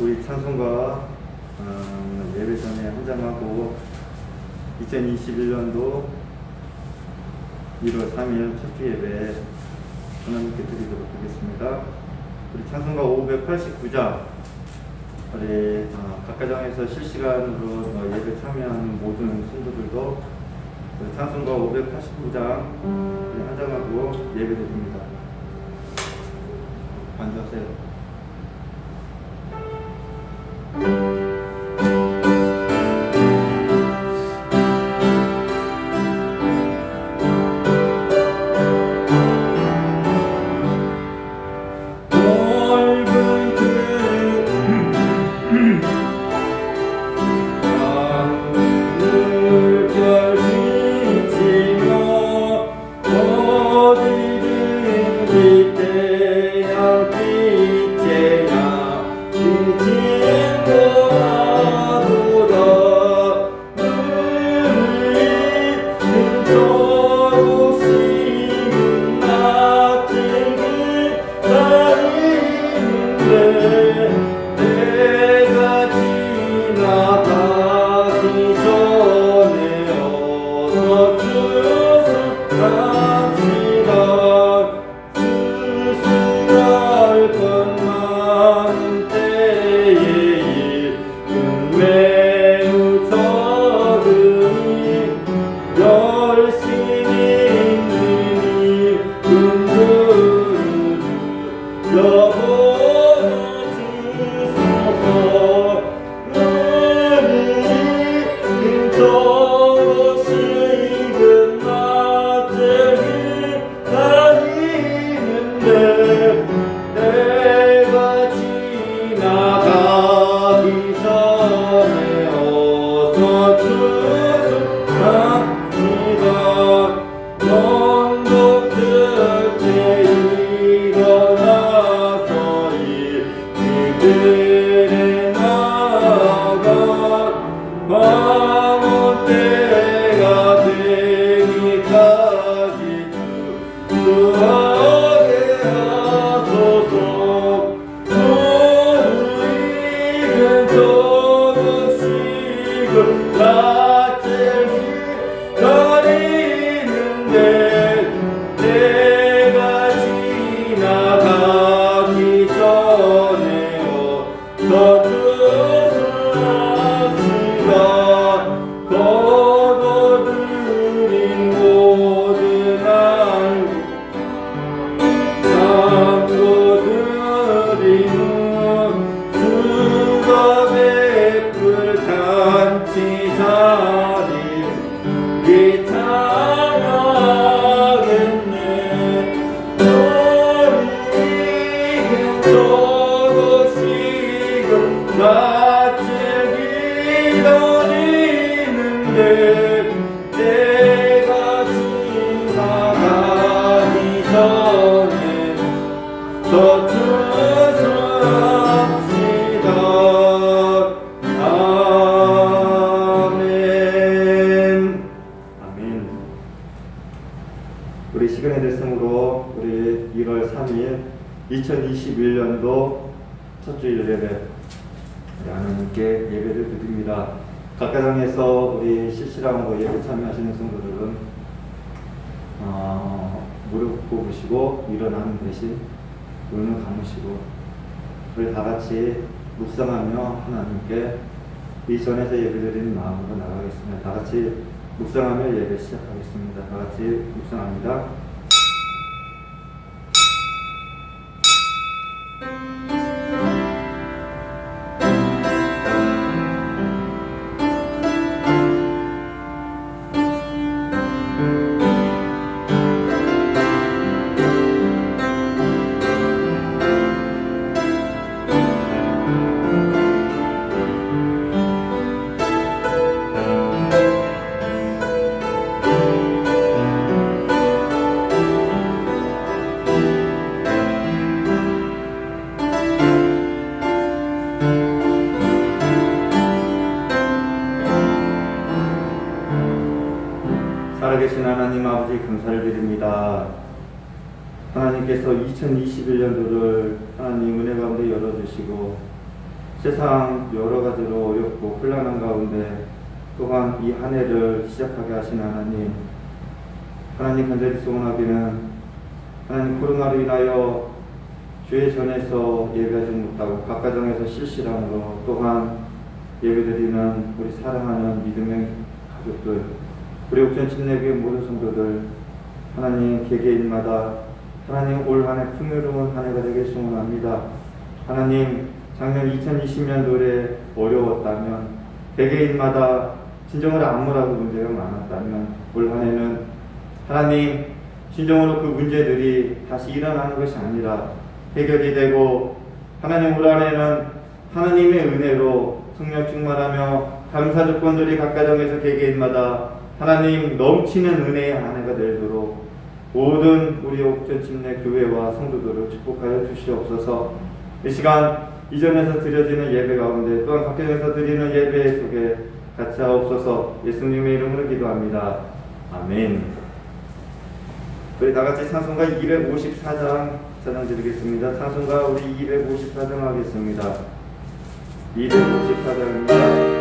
우리 찬송가 예배 전에 헌장하고 2021년도 1월 3일 첫주 예배 하나님께 드리도록 하겠습니다. 우리 찬송가 589장 우리 각 가정에서 실시간으로 예배 참여하는 모든 성도들도 찬송가 589장 헌장하고 예배 드립니다. 앉으세요. 우리 시간의 대성으로 우리 1월 3일 2021년도 첫 주일 예배 하나님께 예배를 드립니다. 각 가정에서 우리 실시간으로 예배 참여하시는 성도들은 무릎 꿇으시고 일어나는 대신 눈을 감으시고 우리 다 같이 묵상하며 하나님께 이 전에서 예배드리는 마음으로 나가겠습니다. 다 같이 묵상하며 예배 시작하겠습니다. 다 같이 묵상합니다. 살아계신 하나님 아버지 감사를 드립니다. 하나님께서 2021년도를 하나님 은혜 가운데 열어주시고 세상 여러 가지로 어렵고 혼란한 가운데 또한 이 한 해를 시작하게 하신 하나님 간절히 소원하기는 하나님 코로나로 인하여 주의 전에서 예배하지 못하고 각 가정에서 실시간으로 또한 예배드리는 우리 사랑하는 믿음의 가족들, 우리 옥천 침례교회 모든 성도들, 하나님 개개인마다 하나님 올 한 해 풍요로운 한 해가 되길 소원합니다. 하나님 작년 2020년도에 어려웠다면 개개인마다 진정으로 안무라고 문제가 많았다면 올 한 해는 하나님 진정으로 그 문제들이 다시 일어나는 것이 아니라 해결이 되고 하나님 올 한 해는 하나님의 은혜로 성령 충만하며 감사 조건들이 각 가정에서 개개인마다 하나님 넘치는 은혜의 한 해가 되도록 모든 우리 옥천 침례 교회와 성도들을 축복하여 주시옵소서. 이 시간 이전에서 드려지는 예배 가운데 또한 각 가정에서 드리는 예배 속에 같이 하옵소서. 예수님의 이름으로 기도합니다. 아멘. 우리 다같이 찬송가 254장 찬양 드리겠습니다. 찬송가 우리 254장 하겠습니다. 254장입니다.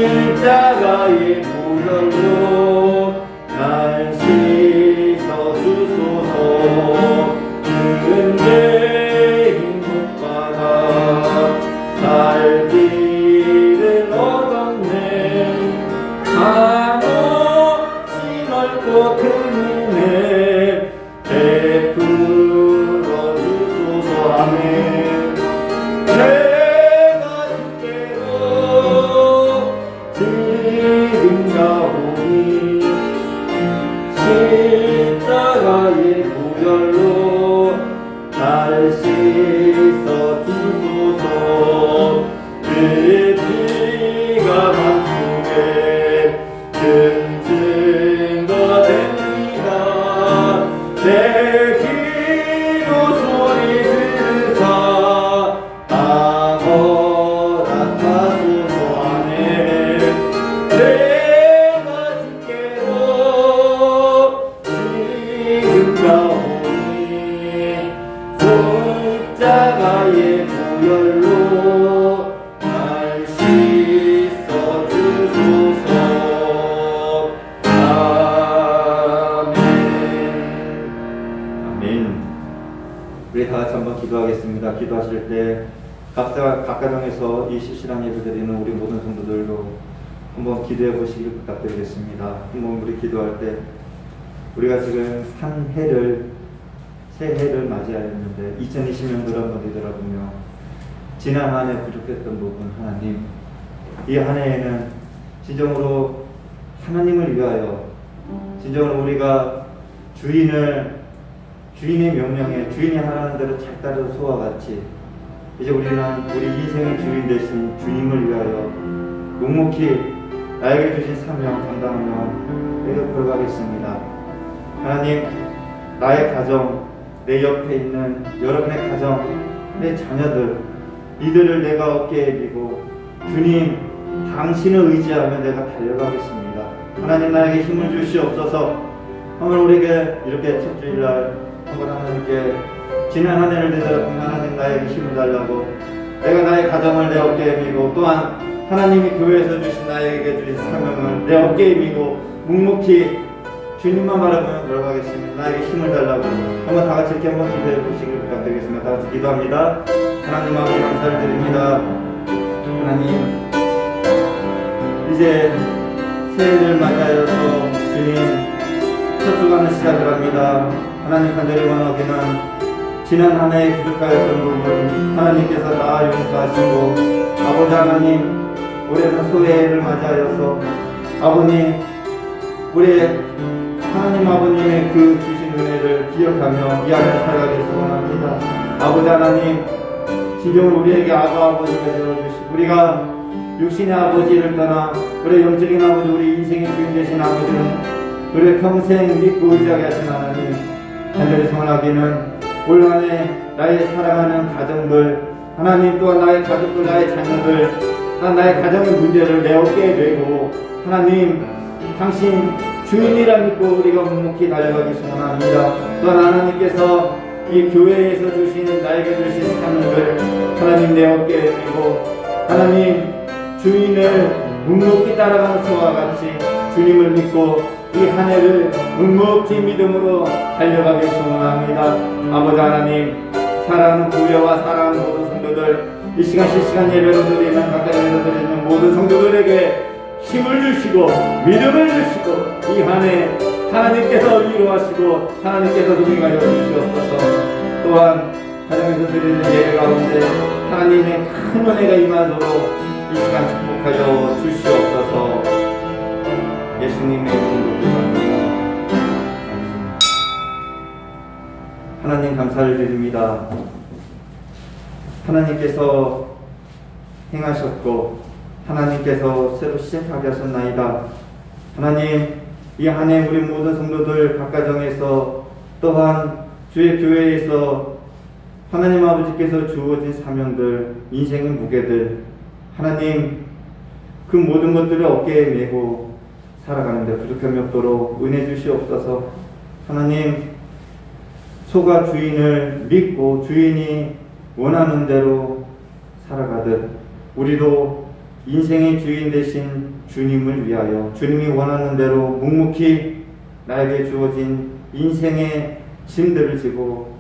십자가의 보혈로 날 씻어주소서. 은혜 행복받아 살기를 얻었네. 한없이 넓고 큰 은혜 베풀어 주소서. 아멘. 지금가오니 십자가의 보혈로 날 씻어주소서. 그 피가 만국에 큰 증거 됩니다. 내 기도 소리 들으사 허락하소서. 아멘. 내가 주께로 지금가오니 십자가의 보혈로 날 씻어주소서. 아멘. 아멘. 우리 다같이 한번 기도하겠습니다. 기도하실 때 각 가정에서 이 실시간 예배 드리는 우리 모든 성도들도 한번 기도해 보시길 부탁드리겠습니다. 한번 우리 기도할 때 우리가 지금 새 해를 맞이하였는데 2020년도를 한번 되돌아보며 지난 한 해 부족했던 부분 하나님, 이 한 해에는 진정으로 하나님을 위하여 진정으로 우리가 주인의 명령에 주인이 하라는 대로 잘 따르는 소와 같이 이제 우리는 우리 인생의 주인 되신 주님을 위하여 묵묵히 나에게 주신 사명 감당하며 내가 걸어가겠습니다. 하나님, 나의 가정, 내 옆에 있는 여러분의 가정, 내 자녀들, 이들을 내가 어깨에 미고 주님, 당신을 의지하며 내가 달려가겠습니다. 하나님, 나에게 힘을 주시옵소서. 오늘 우리에게 이렇게 첫 주일날 한번 하나님께 지난 한 해를 되돌아보면 하나님 나에게 힘을 달라고, 내가 나의 가정을 내 어깨에 미고, 또한 하나님이 교회에서 주신 나에게 주신 사명을 내 어깨에 미고 묵묵히 주님만 바라보며 걸어가겠습니다. 나에게 힘을 달라고 한번 다같이 이렇게 한번 기도해 주시길 부탁드리겠습니다. 다같이 기도합니다. 하나님 아버지 감사를 드립니다. 하나님, 이제 새해를 맞이하여서 주님 첫 주간을 시작을 합니다. 하나님, 간절히 원하기는 지난 한 해에 부족하였던 부분 하나님께서 다 용서하시고, 아버지 하나님, 올해는 소해를 맞이하여서 아버님, 우리 하나님 아버님의 그 주신 은혜를 기억하며 이 안에 살아가길 소원합니다. 아버지 하나님, 지금은 우리에게 아버지가 되어주시고, 우리가 육신의 아버지를 떠나 우리 영적인 아버지, 우리 인생의 주인 되신 아버지는 우리의 평생 믿고 의지하게 하신 하나님, 간절히 소원하기는 올 한 해 나의 사랑하는 가정들, 하나님, 또한 나의 가족들, 나의 자녀들, 나의 가정의 문제를 내 어깨에 메고 하나님, 당신 주인이라 믿고 우리가 묵묵히 달려가기 소원합니다. 또한 하나님께서 이 교회에서 주신 나에게 주신 사명을 하나님 내 어깨에 메고 하나님 주인을 묵묵히 따라가는 소와 같이 주님을 믿고 이 한 해를 묵묵히 믿음으로 달려가기 소원합니다. 아버지 하나님, 사랑하는 교회와 사랑하는 모든 성도들, 이 시간 실시간 예배를 드리는 가까이 드리는 모든 성도들에게 힘을 주시고 믿음을 주시고 이 한 해 하나님께서 위로하시고 하나님께서 동행하여 주시옵소서. 또한 가정에서 드리는 예배 가운데 하나님의 큰 은혜가 임하도록 이 시간 축복하여 주시옵소서. 예수님의 이름으로 기도합니다. 하나님, 감사를 드립니다. 하나님께서 행하셨고 하나님께서 새로 시작하게 하셨나이다. 하나님, 이 한 해 우리 모든 성도들 각 가정에서 또한 주의 교회에서 하나님 아버지께서 주어진 사명들, 인생의 무게들, 하나님 그 모든 것들을 어깨에 메고 살아가는데 부족함이 없도록 은혜 주시옵소서. 하나님, 소가 주인을 믿고 주인이 원하는 대로 살아가듯 우리도 인생의 주인 되신 주님을 위하여 주님이 원하는 대로 묵묵히 나에게 주어진 인생의 짐들을 지고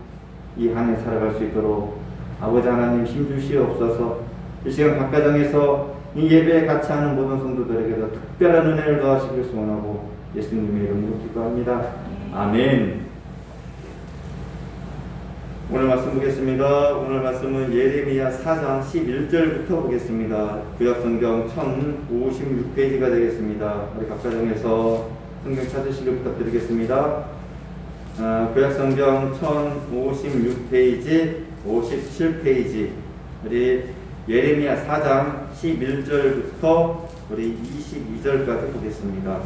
이 한 해 살아갈 수 있도록 아버지 하나님 힘 주시옵소서. 이 시간 각 가정에서 이 예배에 같이 하는 모든 성도들에게도 특별한 은혜를 더하시길 소원하고 예수님의 이름으로 기도합니다. 아멘. 오늘 말씀 보겠습니다. 오늘 말씀은 예레미야 4장 11절부터 보겠습니다. 구약성경 1056페이지가 되겠습니다. 우리 각 가정에서 성경 찾으시길 부탁드리겠습니다. 구약성경 1056페이지, 57페이지, 우리 예레미야 4장 11절부터 우리 22절까지 보겠습니다.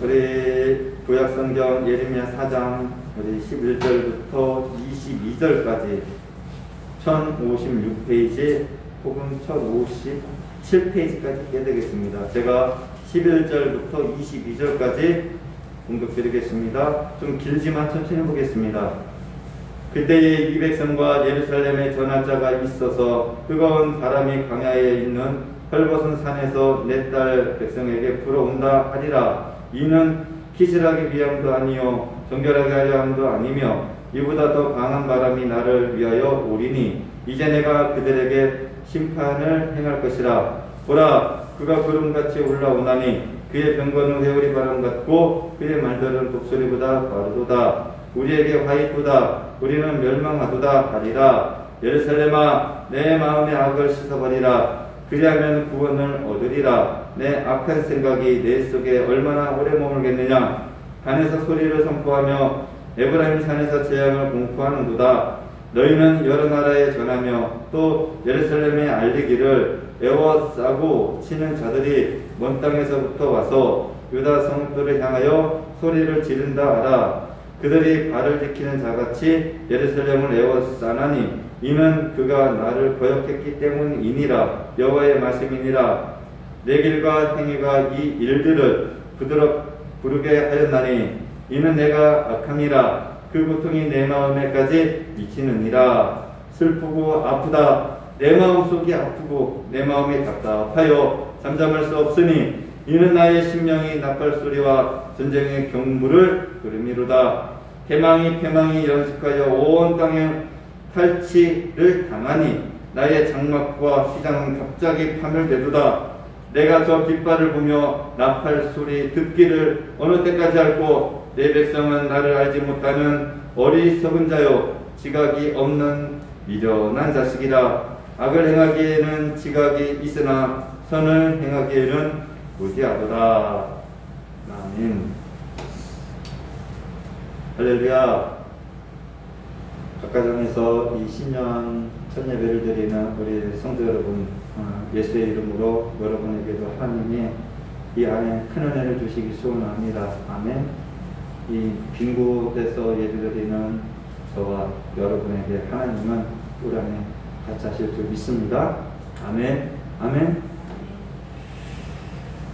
우리 구약성경 예레미야 4장 우리 11절부터 22절까지 1056페이지 혹은 1057페이지까지 읽게 되겠습니다. 제가 11절부터 22절까지 공독드리겠습니다. 좀 길지만 천천히 보겠습니다. 그때에 이 백성과 예루살렘에 전할 자가 있어서 뜨거운 바람이 광야에 있는 헐벗은 산에서 내 딸 백성에게 불어온다 하리라. 이는 기실하기 위함도 아니요 정결하게 하려 함도 아니며 이보다 더 강한 바람이 나를 위하여 오리니 이제 내가 그들에게 심판을 행할 것이라. 보라, 그가 구름같이 올라오나니 그의 병거는 회오리 바람 같고 그의 말들은 독소리보다 빠르도다. 우리에게 화이쁘다. 우리는 멸망하도다 하리라. 예루살렘아, 내 마음의 악을 씻어버리라. 그리하면 구원을 얻으리라. 내 악한 생각이 내 속에 얼마나 오래 머물겠느냐. 산에서 소리를 선포하며 에브라임 산에서 재앙을 공포하는도다. 너희는 여러 나라에 전하며 또 예루살렘에 알리기를 에워싸고 치는 자들이 먼 땅에서부터 와서 유다 성들을 향하여 소리를 지른다 하라. 그들이 발을 지키는 자같이 예루살렘을 에워싸나니 이는 그가 나를 거역했기 때문이니라. 여호와의 말씀이니라. 내 길과 행위가 이 일들을 부르게 하였나니 이는 내가 악함이라. 그 고통이 내 마음에까지 미치느니라. 슬프고 아프다. 내 마음속이 아프고 내 마음이 답답하여 잠잠할 수 없으니 이는 나의 심령이 나팔소리와 전쟁의 경무를 부르미로다. 패망이 연습하여 온 땅에 탈취를 당하니 나의 장막과 휘장은 갑자기 파멸되도다. 내가 저 깃발을 보며 나팔소리 듣기를 어느 때까지 할꼬. 내 백성은 나를 알지 못하는 어리석은 자요 지각이 없는 미련한 자식이라. 악을 행하기에는 지각이 있으나 선을 행하기에는 무지하도다. 아멘. 할렐루야. 각가정에서 이 신년 첫 예배를 드리는 우리 성도 여러분, 예수의 이름으로 여러분에게도 하나님이 이 안에 큰 은혜를 주시기 소원합니다. 아멘. 이 빈 곳에서 예배드리는 저와 여러분에게 하나님은 우리 안에 같이 하실 줄 믿습니다. 아멘. 아멘.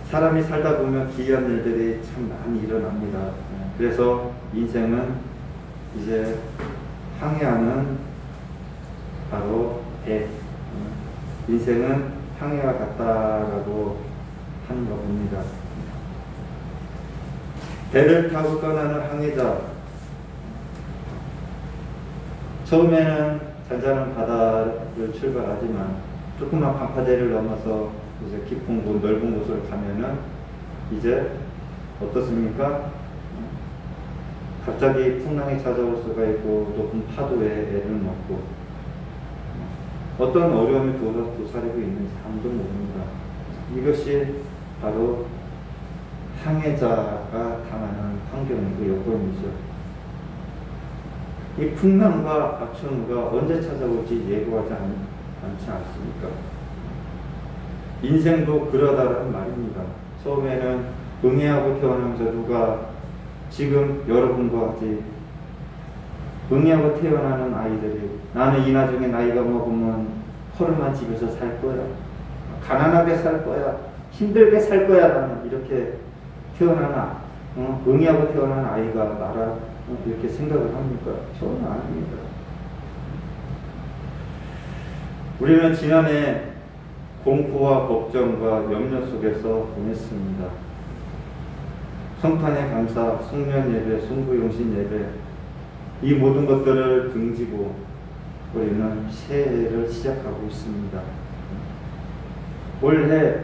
사람이 살다 보면 기이한 일들이 참 많이 일어납니다. 그래서 인생은 이제 항해하는 바로 배. 인생은 항해와 같다라고 하는 겁니다. 배를 타고 떠나는 항해자. 처음에는 잔잔한 바다를 출발하지만 조그만 방파제를 넘어서 이제 깊은 곳, 넓은 곳으로 가면은 이제 어떻습니까? 갑자기 풍랑이 찾아올 수가 있고 높은 파도에 애를 먹고 어떤 어려움이 도사리고 있는지 아무도 모릅니다. 이것이 바로 항해자가 당하는 환경이고 여건이죠. 이 풍랑과 악천후가 언제 찾아올지 예고하지 않지 않습니까? 인생도 그러다라는 말입니다. 처음에는 응애하고 태어나면서 누가 지금 여러분과 같이 응애하고 태어나는 아이들이 나는 이 나중에 나이가 먹으면 허름한 집에서 살 거야. 가난하게 살 거야. 힘들게 살 거야. 라는 이렇게 태어나는 응애하고 태어난 아이가 나라 이렇게 생각을 합니까? 전혀 아닙니다. 우리는 지난해 공포와 걱정과 염려 속에서 보냈습니다. 성탄의 감사, 송년 예배, 송구용신 예배 이 모든 것들을 등지고 우리는 새해를 시작하고 있습니다. 올해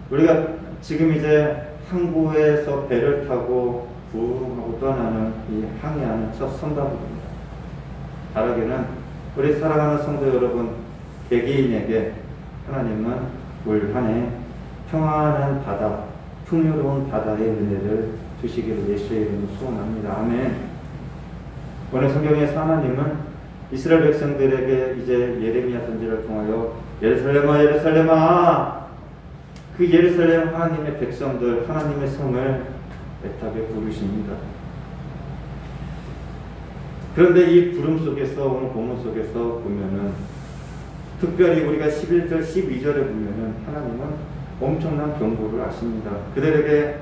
우리가 지금 이제 항구에서 배를 타고 부흥하고 떠나는 이 항해하는 첫 선박입니다. 바라기는 우리 사랑하는 성도 여러분 개개인에게 하나님은 올 한해 평안한 바다, 풍요로운 바다의 은혜를 주시기를 예수의 이름으로 소원합니다. 아멘. 오늘 성경에서 하나님은 이스라엘 백성들에게 이제 예레미야 선지를 통하여 예루살렘아 예루살렘아 그 예루살렘 하나님의 백성들 하나님의 성을 애타게 부르십니다. 그런데 이 부름 속에서 오늘 본문 속에서 보면은 특별히 우리가 11절 12절에 보면은 하나님은 엄청난 경고를 하십니다. 그들에게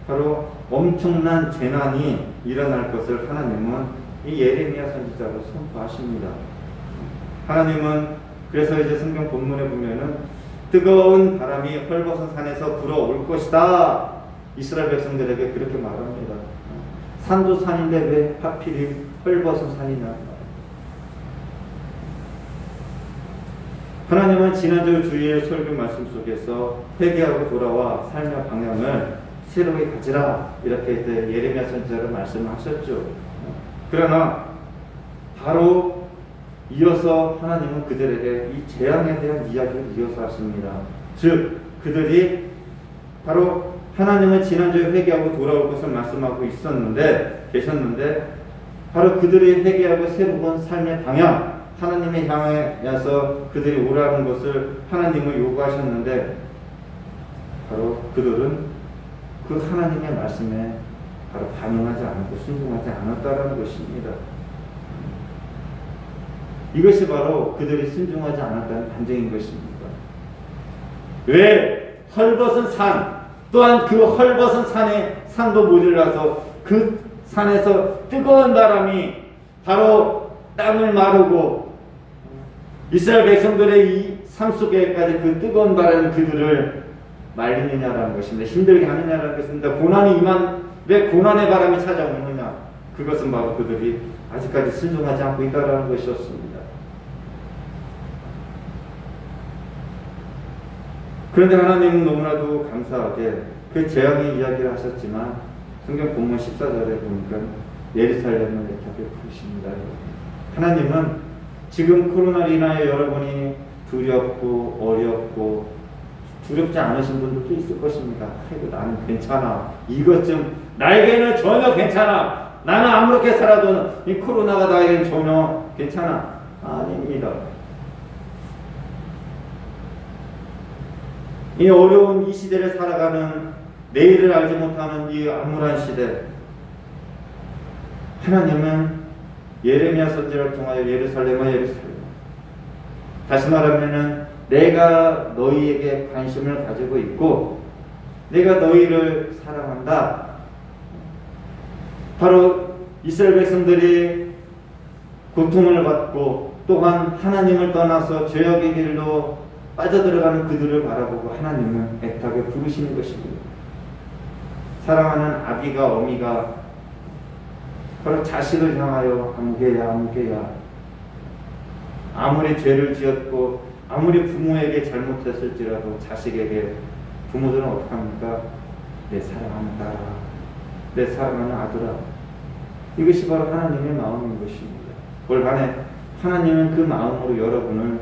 바로 엄청난 재난이 일어날 것을 하나님은 이 예레미야 선지자로 선포하십니다. 하나님은 그래서 이제 성경 본문에 보면은 뜨거운 바람이 헐벗은 산에서 불어올 것이다. 이스라엘 백성들에게 그렇게 말합니다. 산도 산인데 왜 하필이 헐벗은 산이냐. 하나님은 지난주 주일 설교 말씀 속에서 회개하고 돌아와 삶의 방향을 새로이 가지라 이렇게 예레미야 선지자로 말씀하셨죠. 그러나 바로 이어서 하나님은 그들에게 이 재앙에 대한 이야기를 이어서 하십니다. 즉 그들이 바로 하나님은 지난주에 회개하고 돌아올 것을 말씀하고 계셨는데 바로 그들이 회개하고 새로 본 삶의 방향, 하나님의 향해서 그들이 오라는 것을 하나님을 요구하셨는데 바로 그들은 그 하나님의 말씀에 바로 반응하지 않고 순종하지 않았다라는 것입니다. 이것이 바로 그들이 순종하지 않았다는 반증인 것입니다. 왜? 헐벗은 산, 또한 그 헐벗은 산에 산도 모자라서 그 산에서 뜨거운 바람이 바로 땅을 마르고 이스라엘 백성들의 이 삶 속에까지 그 뜨거운 바람이 그들을 말리느냐라는 것입니다. 힘들게 하느냐라는 것입니다. 고난이 임한, 왜 고난의 바람이 찾아오느냐? 그것은 바로 그들이 아직까지 순종하지 않고 있다는 것이었습니다. 그런데 하나님은 너무나도 감사하게 그 재앙의 이야기를 하셨지만 성경 본문 14절에 보니까 예루살렘을 애타게 부르십니다. 하나님은 지금 코로나로 인하여 여러분이 두렵고 어렵고 두렵지 않으신 분들도 있을 것입니다. 아이고 나는 괜찮아. 이것 좀 나에게는 전혀 괜찮아. 나는 아무렇게 살아도 이 코로나가 나에게는 전혀 괜찮아. 아닙니다. 이 어려운 이 시대를 살아가는 내일을 알지 못하는 이 암울한 시대, 하나님은 예레미야 선지자를 통하여 예루살렘아 예루살렘, 다시 말하면은 내가 너희에게 관심을 가지고 있고 내가 너희를 사랑한다. 바로 이스라엘 백성들이 고통을 받고 또한 하나님을 떠나서 죄악의 길로 빠져들어가는 그들을 바라보고 하나님은 애타게 부르시는 것입니다. 사랑하는 아비가 어미가 바로 자식을 향하여 아무개야 아무개야, 아무리 죄를 지었고 아무리 부모에게 잘못했을지라도 자식에게 부모들은 어떻게 합니까? 내 사랑하는 딸아, 내 사랑하는 아들아. 이것이 바로 하나님의 마음인 것입니다. 올 한해 하나님은 그 마음으로 여러분을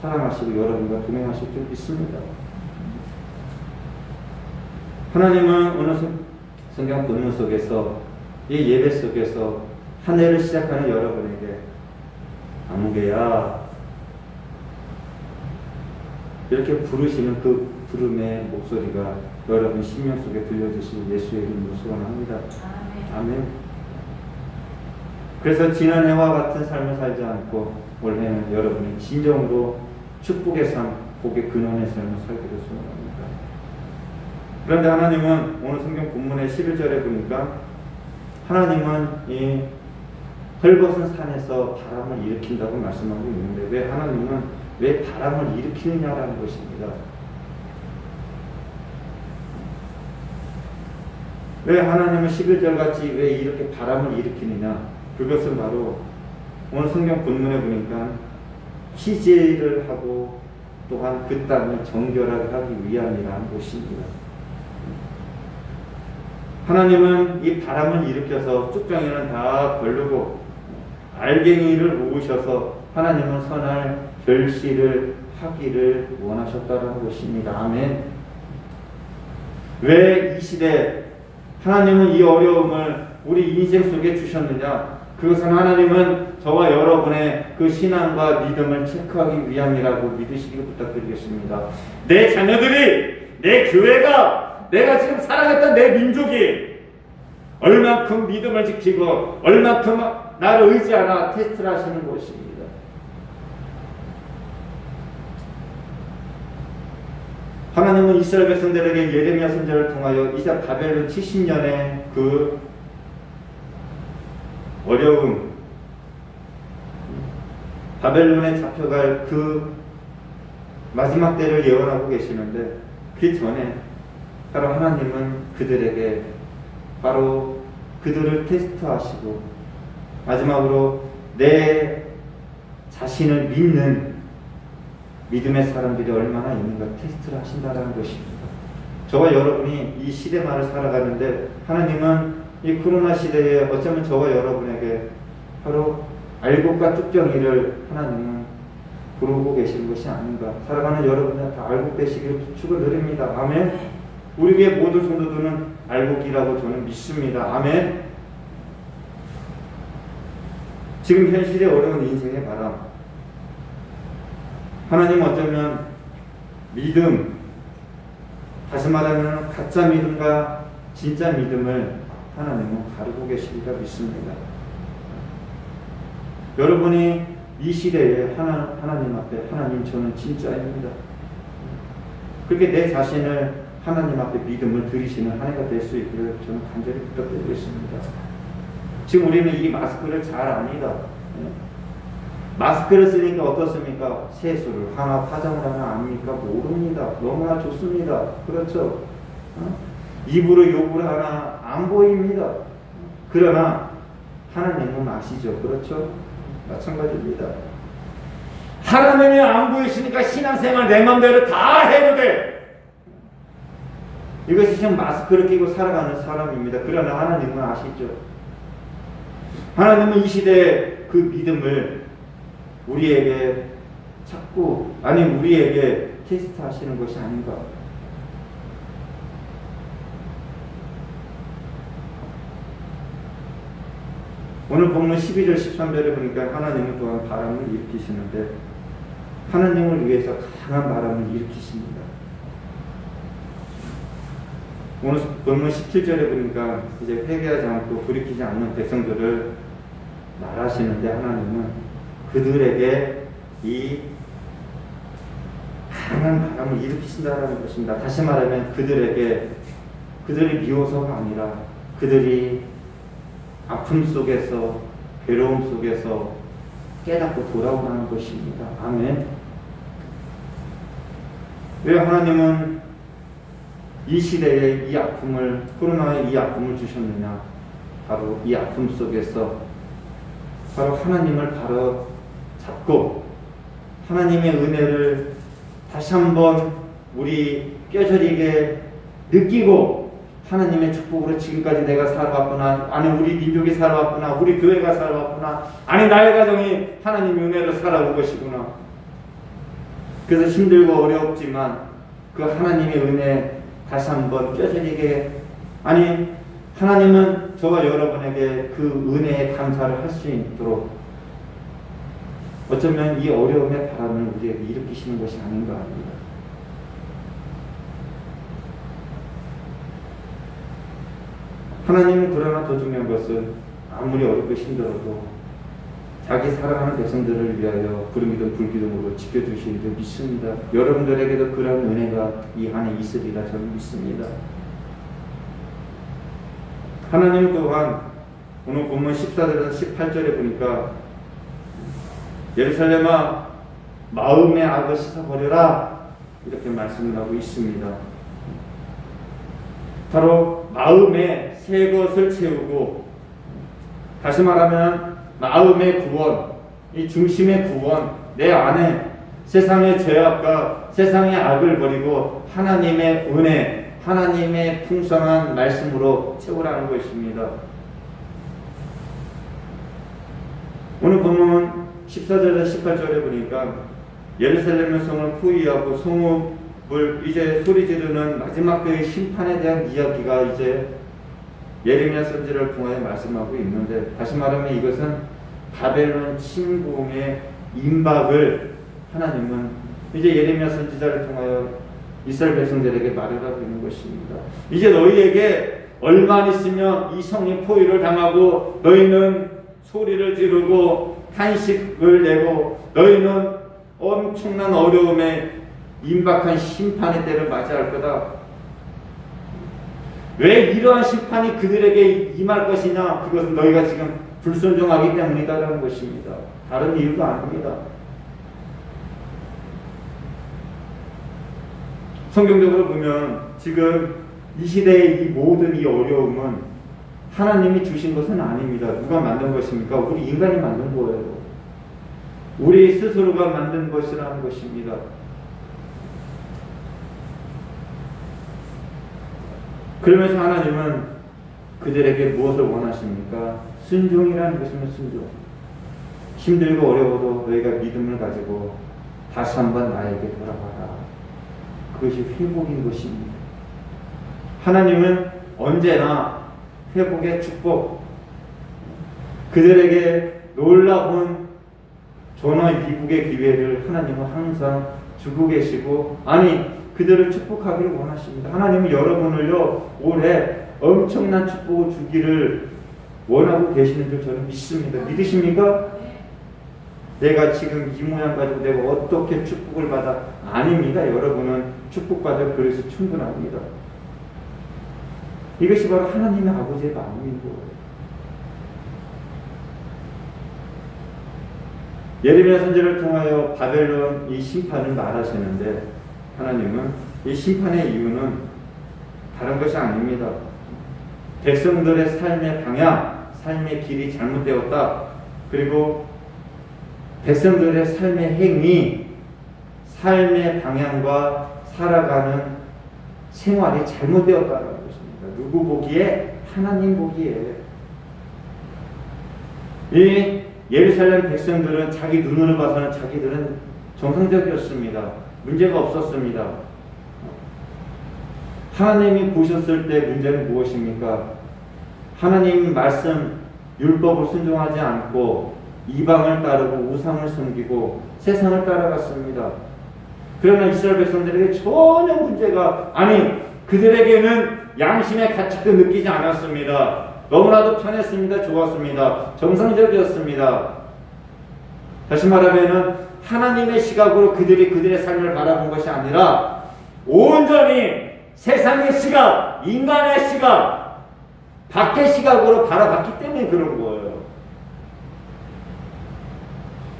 사랑하시고 여러분과 동행하실 줄 믿습니다. 하나님은 오늘 성경 본문 속에서 이 예배 속에서 한 해를 시작하는 여러분에게 아무개야 이렇게 부르시는 그 부름의 목소리가 여러분 심령 속에 들려주실 예수의 이름으로 소원합니다. 아멘. 그래서 지난해와 같은 삶을 살지 않고 올해는 여러분이 진정으로 축복의 삶, 복의 근원의 삶을 살기를 소원합니다. 그런데 하나님은 오늘 성경 본문의 11절에 보니까 하나님은 이 헐벗은 산에서 바람을 일으킨다고 말씀하고 있는데 왜 하나님은 왜 바람을 일으키느냐라는 것입니다. 왜 하나님은 11절 같이 왜 이렇게 바람을 일으키느냐? 그것은 바로 오늘 성경 본문에 보니까 희재를 하고 또한 그 땅을 정결하게 하기 위함이라는 것입니다. 하나님은 이 바람을 일으켜서 쭉정이는 다 걸르고 알갱이를 모으셔서 하나님은 선할 결실을 하기를 원하셨다는 것입니다. 아멘. 왜 이 시대 하나님은 이 어려움을 우리 인생 속에 주셨느냐? 그것은 하나님은 저와 여러분의 그 신앙과 믿음을 체크하기 위함이라고 믿으시길 부탁드리겠습니다. 내 자녀들이, 내 교회가, 내가 지금 사랑했던 내 민족이 얼만큼 믿음을 지키고 얼만큼 나를 의지하나 테스트를 하시는 것입니다. 하나님은 이스라엘 백성들에게 예레미야 선지자를 통하여 이제 바벨론 70년의 그 어려움, 바벨론에 잡혀갈 그 마지막 때를 예언하고 계시는데 그 전에 바로 하나님은 그들에게 바로 그들을 테스트하시고 마지막으로 내 자신을 믿는 믿음의 사람들이 얼마나 있는가 테스트를 하신다는 것입니다. 저와 여러분이 이 시대말을 살아가는데 하나님은 이 코로나 시대에 어쩌면 저와 여러분에게 바로 알곡과 뚝정이를 하나님은 부르고 계시는 것이 아닌가. 살아가는 여러분들 다 알곡 되시기를 축원드립니다. 아멘. 우리 교회 모든 성도들은 알곡이라고 저는 믿습니다. 아멘. 지금 현실의 어려운 인생의 바람, 하나님 어쩌면 믿음, 다시 말하면 가짜 믿음과 진짜 믿음을 하나님은 가르고 계시리라 믿습니다. 여러분이 이 시대에 하나님 앞에 하나님 저는 진짜입니다. 그렇게 내 자신을 하나님 앞에 믿음을 드리시는 한 해가 될 수 있기를 저는 간절히 부탁드리고 있습니다. 지금 우리는 이 마스크를 잘 압니다. 마스크를 쓰니까 어떻습니까? 세수를 하나, 화장을 하나 압니까? 모릅니다. 너무나 좋습니다. 그렇죠? 입으로 욕을 하나 안 보입니다. 그러나 하나님은 아시죠? 그렇죠? 마찬가지입니다. 하나님이 안 보이시니까 신앙생활 내 맘대로 다 해도 돼. 이것이 지금 마스크를 끼고 살아가는 사람입니다. 그러나 하나님은 아시죠? 하나님은 이 시대에 그 믿음을 우리에게 찾고, 아니 우리에게 테스트 하시는 것이 아닌가. 오늘 본문 12절 13절에 보니까 하나님은 또한 바람을 일으키시는데 하나님을 위해서 강한 바람을 일으키십니다. 오늘 본문 17절에 보니까 이제 회개하지 않고 돌이키지 않는 백성들을 말하시는데 하나님은 그들에게 이 강한 바람을 일으키신다라는 것입니다. 다시 말하면 그들이 미워서가 아니라 그들이 아픔 속에서 괴로움 속에서 깨닫고 돌아오라는 것입니다. 아멘. 왜 하나님은 이 시대에 이 아픔을, 코로나의 이 아픔을 주셨느냐? 바로 이 아픔 속에서 바로 하나님을 바로 잡고 하나님의 은혜를 다시 한번 우리 뼈저리게 느끼고 하나님의 축복으로 지금까지 내가 살아왔구나, 아니 우리 민족이 살아왔구나, 우리 교회가 살아왔구나, 아니 나의 가정이 하나님의 은혜로 살아온 것이구나. 그래서 힘들고 어렵지만 그 하나님의 은혜 다시 한번 뼈저리게, 아니 하나님은 저와 여러분에게 그 은혜에 감사를 할 수 있도록 어쩌면 이 어려움의 바람을 우리에게 일으키시는 것이 아닌가 합니다. 하나님은 그러나 더 중요한 것은 아무리 어렵고 힘들어도 자기 사랑하는 백성들을 위하여 구름이든 불기둥으로 지켜주시리를 믿습니다. 여러분들에게도 그런 은혜가 이 안에 있으리라 저는 믿습니다. 하나님 또한 오늘 본문 14절에서 18절에 보니까 예루살렘아 마음의 악을 씻어버려라 이렇게 말씀을 하고 있습니다. 바로 마음에 새 것을 채우고, 다시 말하면 마음의 구원, 이 중심의 구원, 내 안에 세상의 죄악과 세상의 악을 버리고 하나님의 은혜, 하나님의 풍성한 말씀으로 채우라는 것입니다. 오늘 본문 14절에서 18절에 보니까 예루살렘의 성을 포위하고 성읍을 이제 소리 지르는 마지막 때의 심판에 대한 이야기가 이제 예레미야 선지자를 통하여 말씀하고 있는데, 다시 말하면 이것은 바벨론 침공의 임박을 하나님은 이제 예레미야 선지자를 통하여 이스라엘 백성들에게 말하고 있는 것입니다. 이제 너희에게 얼마 있으면 이 성이 포위를 당하고 너희는 소리를 지르고 탄식을 내고 너희는 엄청난 어려움에 임박한 심판의 때를 맞이할 거다. 왜 이러한 심판이 그들에게 임할 것이냐? 그것은 너희가 지금 불순종하기 때문이다라는 것입니다. 다른 이유가 아닙니다. 성경적으로 보면 지금 이 시대의 이 모든 이 어려움은 하나님이 주신 것은 아닙니다. 누가 만든 것입니까? 우리 인간이 만든 거예요. 우리 스스로가 만든 것이라는 것입니다. 그러면서 하나님은 그들에게 무엇을 원하십니까? 순종이라는 것이면 순종. 힘들고 어려워도 너희가 믿음을 가지고 다시 한번 나에게 돌아와라. 그것이 회복인 것입니다. 하나님은 언제나 회복의 축복, 그들에게 놀라운 전화 미국의 기회를 하나님은 항상 주고 계시고, 아니 그들을 축복하기를 원하십니다. 하나님은 여러분을요 올해 엄청난 축복을 주기를 원하고 계시는 줄 저는 믿습니다. 믿으십니까? 내가 지금 이 모양 가지고 내가 어떻게 축복을 받아? 아닙니다. 여러분은 축복받을 그릇이 충분합니다. 이것이 바로 하나님의 아버지의 마음인 거예요. 예레미야 선지자를 통하여 바벨론 이 심판을 말하시는데, 하나님은 이 심판의 이유는 다른 것이 아닙니다. 백성들의 삶의 방향, 삶의 길이 잘못되었다. 그리고 백성들의 삶의 행위, 삶의 방향과 살아가는 생활이 잘못되었다는 것입니다. 누구 보기에? 하나님 보기에. 이 예루살렘 백성들은 자기 눈으로 봐서는 자기들은 정상적이었습니다. 문제가 없었습니다. 하나님이 보셨을 때 문제는 무엇입니까? 하나님 말씀, 율법을 순종하지 않고 이방을 따르고 우상을 섬기고 세상을 따라갔습니다. 그러나 이스라엘 백성들에게 전혀 문제가, 아니 그들에게는 양심의 가책도 느끼지 않았습니다. 너무나도 편했습니다. 좋았습니다. 정상적이었습니다. 다시 말하면 하나님의 시각으로 그들의 삶을 바라본 것이 아니라 온전히 세상의 시각, 인간의 시각, 밖의 시각으로 바라봤기 때문에 그런 거예요.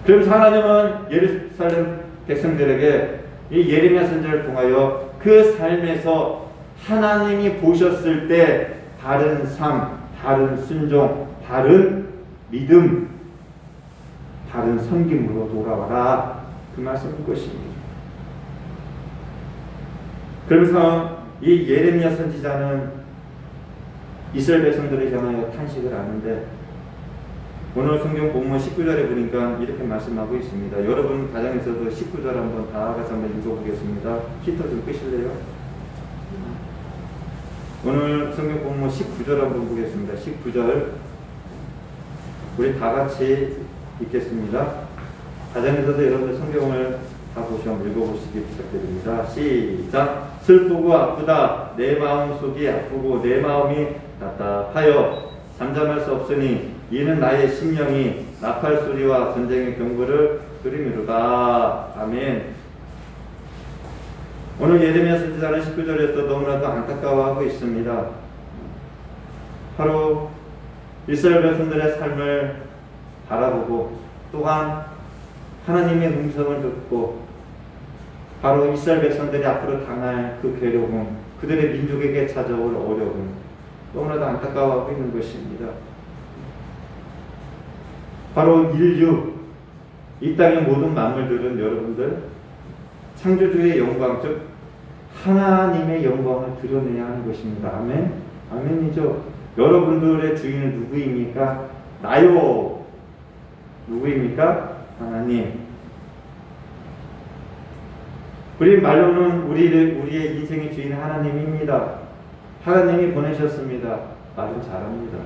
그래서 하나님은 예루살렘 백성들에게 이 예레미야 선지자를 통하여 그 삶에서 하나님이 보셨을 때 바른 삶, 바른 순종, 바른 믿음, 바른 섬김으로 돌아와라, 그 말씀인 것입니다. 그러면서 이 예레미야 선지자는 이스라엘 백성들을 향하여 탄식을 하는데, 오늘 성경 본문 19절에 보니까 이렇게 말씀하고 있습니다. 여러분 가정에서도 19절 한번 다 같이 한번 읽어보겠습니다. 히터 좀 끄실래요? 오늘 성경 본문 19절 한번 보겠습니다. 19절 우리 다 같이 읽겠습니다. 가정에서도 여러분들 성경을 다 보시고 한번 읽어보시기 부탁드립니다. 시작. 슬프고 아프다. 내 마음속이 아프고 내 마음이 답답하여 잠잠할 수 없으니 이는 나의 심령이 나팔 소리와 전쟁의 경보를 들음이로다. 아멘. 오늘 예레미야 선지자는 19절에서 너무나도 안타까워하고 있습니다. 바로 이스라엘 백성들의 삶을 바라보고 또한 하나님의 음성을 듣고 바로 이스라엘 백성들이 앞으로 당할 그 괴로움, 그들의 민족에게 찾아올 어려움, 너무나도 안타까워하고 있는 것입니다. 바로 인류, 이 땅의 모든 만물들은 여러분들 창조주의 영광, 즉 하나님의 영광을 드러내야 하는 것입니다. 아멘? 아멘이죠. 여러분들의 주인은 누구입니까? 나요. 누구입니까? 하나님. 우리 말로는 우리의 인생의 주인은 하나님입니다. 하나님이 보내셨습니다. 말은 잘합니다.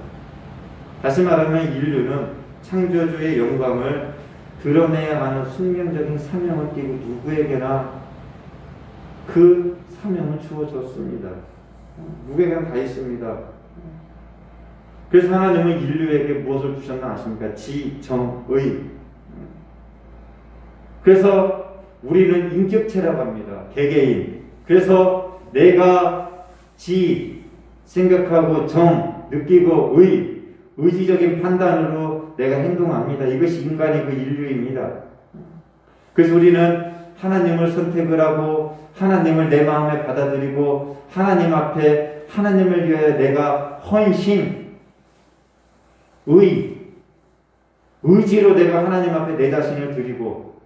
다시 말하면 인류는 창조주의 영광을 드러내야 하는 숙명적인 사명을 띠고 누구에게나 그 사명을 주어졌습니다. 누구에게나 다 있습니다. 그래서 하나님은 인류에게 무엇을 주셨나 아십니까? 지정의. 그래서 우리는 인격체라고 합니다. 개개인. 그래서 내가 생각하고 느끼고 의지적인 판단으로 내가 행동합니다. 이것이 인간의 그 인류입니다. 그래서 우리는 하나님을 선택을 하고 하나님을 내 마음에 받아들이고 하나님 앞에 하나님을 위하여 내가 헌신, 의지로 내가 하나님 앞에 내 자신을 드리고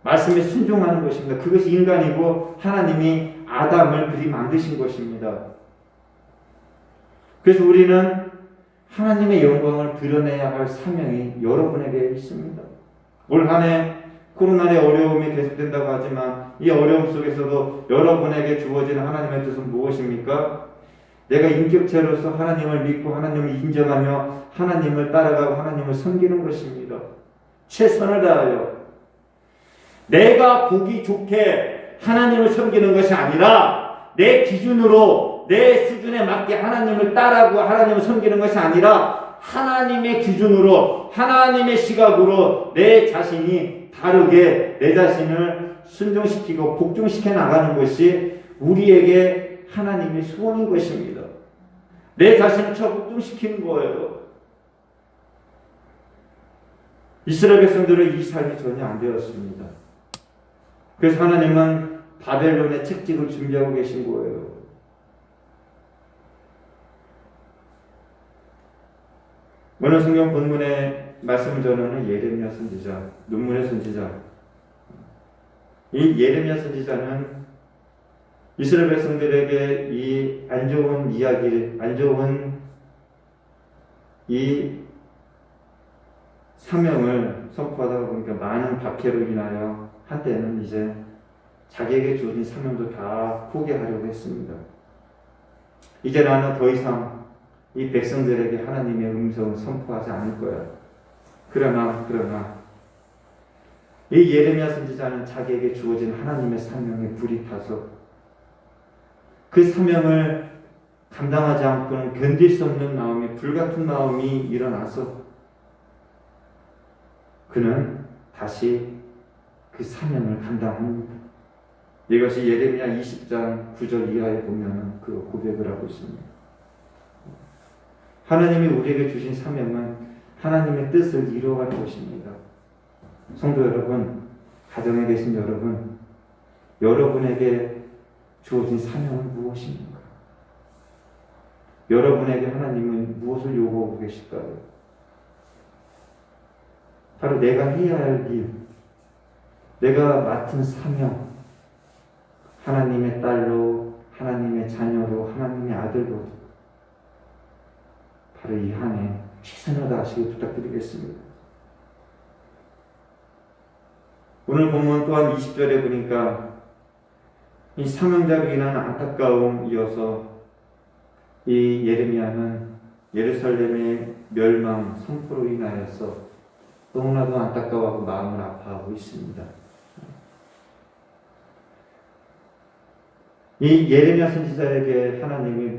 말씀에 순종하는 것입니다. 그것이 인간이고 하나님이 아담을 그리 만드신 것입니다. 그래서 우리는 하나님의 영광을 드러내야 할 사명이 여러분에게 있습니다. 올 한 해 코로나의 어려움이 계속된다고 하지만 이 어려움 속에서도 여러분에게 주어진 하나님의 뜻은 무엇입니까? 내가 인격체로서 하나님을 믿고 하나님을 인정하며 하나님을 따라가고 하나님을 섬기는 것입니다. 최선을 다하여 내가 보기 좋게 하나님을 섬기는 것이 아니라 내 기준으로 내 수준에 맞게 하나님을 따라하고 하나님을 섬기는 것이 아니라 하나님의 기준으로 하나님의 시각으로 내 자신이 다르게 내 자신을 순종시키고 복종시켜 나가는 것이 우리에게 하나님의 소원인 것입니다. 내 자신을 복종시키는 거예요. 이스라엘 백성들은 이 삶이 전혀 안 되었습니다. 그래서 하나님은 바벨론의 책직을 준비하고 계신 거예요. 오늘 성경 본문의 말씀을 전하는 예레미야 선지자, 눈물의 선지자. 이 예레미야 선지자는 이스라엘 백성들에게 이 안 좋은 이야기, 안 좋은 이 사명을 선포하다가 보니까 많은 박해로 인하여 한때는 이제 자기에게 주어진 사명도 다 포기하려고 했습니다. 이제 나는 더 이상 이 백성들에게 하나님의 음성을 선포하지 않을 거야. 그러나 이 예레미야 선지자는 자기에게 주어진 하나님의 사명에 불이 타서 그 사명을 감당하지 않고는 견딜 수 없는 마음이, 불같은 마음이 일어나서 그는 다시 그 사명을 감당합니다. 이것이 예레미야 20장 9절 이하에 보면 그 고백을 하고 있습니다. 하나님이 우리에게 주신 사명은 하나님의 뜻을 이루어가는 것입니다. 성도 여러분, 가정에 계신 여러분, 여러분에게 주어진 사명은 무엇입니까? 여러분에게 하나님은 무엇을 요구하고 계실까요? 바로 내가 해야 할 일, 내가 맡은 사명, 하나님의 딸로, 하나님의 자녀로, 하나님의 아들로 바로 이 한 해 최선을 다하시길 부탁드리겠습니다. 오늘 본문 또한 20절에 보니까 이 사명자로 인한 안타까움 이어서 이 예레미야는 예루살렘의 멸망 선포로 인하여서 너무나도 안타까워하고 마음을 아파하고 있습니다. 이 예레미야 선지자에게 하나님이